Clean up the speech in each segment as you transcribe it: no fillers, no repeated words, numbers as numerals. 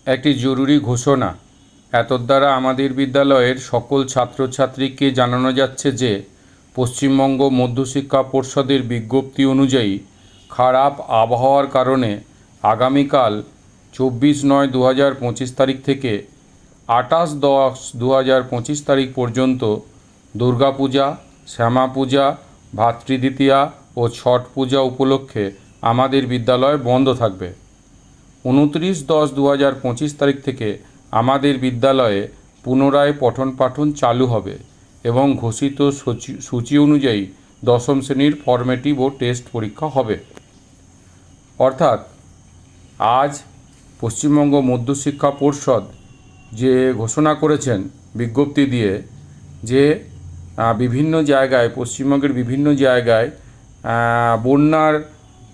একটি জরুরি ঘোষণা। এতদ্বারা আমাদের বিদ্যালয়ের সকল ছাত্রছাত্রীকে জানানো যাচ্ছে যে পশ্চিমবঙ্গ মধ্যশিক্ষা পর্ষদের বিজ্ঞপ্তি অনুযায়ী খারাপ আবহাওয়ার কারণে আগামীকাল 24/9/2025 তারিখ থেকে 28/10/2025 তারিখ পর্যন্ত দুর্গাপূজা, শ্যামা পূজা, ভাতৃদ্বিতীয়া ও ছট পূজা উপলক্ষে আমাদের বিদ্যালয় বন্ধ থাকবে। 29/10/2025 তারিখ থেকে আমাদের বিদ্যালয়ে পুনরায় পঠন পাঠন চালু হবে এবং ঘোষিত সূচি অনুযায়ী দশম শ্রেণীর ফর্মেটিভ ও টেস্ট পরীক্ষা হবে। অর্থাৎ আজ পশ্চিমবঙ্গ মধ্যশিক্ষা পর্ষদ যে ঘোষণা করেছেন বিজ্ঞপ্তি দিয়ে যে বিভিন্ন জায়গায়, পশ্চিমবঙ্গের বিভিন্ন জায়গায় বন্যার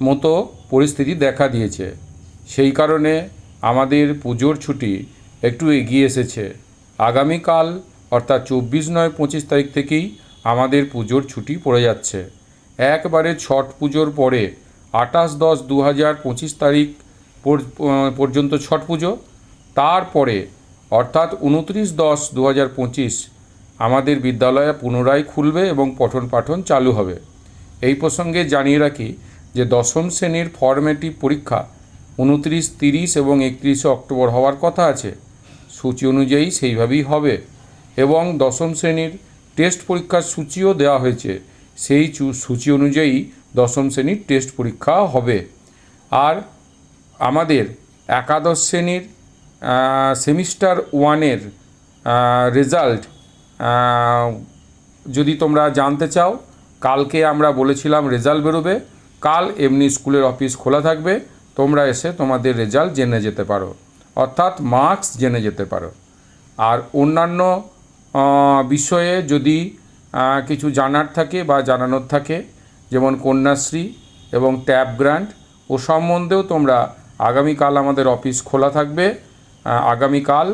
মতো পরিস্থিতি দেখা দিয়েছে, সেই কারণে আমাদের পুজোর ছুটি একটু এগিয়ে এসেছে। আগামীকাল অর্থাৎ 24/9/25 তারিখ থেকেই আমাদের পুজোর ছুটি পড়ে যাচ্ছে। একবারে ছট পুজোর পরে 28/10/2025 তারিখ পর্যন্ত ছট পুজো, তারপরে অর্থাৎ 29/10/2025 আমাদের বিদ্যালয় পুনরায় খুলবে এবং পঠন পাঠন চালু হবে। এই প্রসঙ্গে জানিয়ে রাখি যে দশম শ্রেণীর ফর্মেটিভ পরীক্ষা 29, 30 এবং 31শে অক্টোবর হওয়ার কথা আছে। সূচি অনুযায়ী সেইভাবেই হবে এবং দশম শ্রেণীর টেস্ট পরীক্ষার সূচিও দেওয়া হয়েছে, সেই সূচি অনুযায়ী দশম শ্রেণীর টেস্ট পরীক্ষা হবে। আর আমাদের একাদশ শ্রেণীর সেমিস্টার 1-এর রেজাল্ট যদি তোমরা জানতে চাও, কালকে আমরা বলেছিলাম রেজাল্ট বেরোবে। কাল এমনি স্কুলের অফিস খোলা থাকবে, তোমরা এসে তোমাদের রেজাল্ট জেনে যেতে পারো, অর্থাৎ মার্কস জেনে যেতে পারো। আর অন্যান্য বিষয়ে যদি কিছু জানার থাকে বা জানানোর থাকে, যেমন কন্যাশ্রী এবং ট্যাব গ্র্যান্ট ও সম্বন্ধেও তোমরা আগামীকাল আমাদের অফিস খোলা থাকবে। আগামীকাল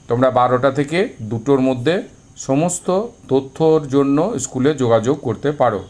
তোমরা 12টা থেকে 2টোর মধ্যে সমস্ত তথ্যর জন্য স্কুলে যোগাযোগ করতে পারো।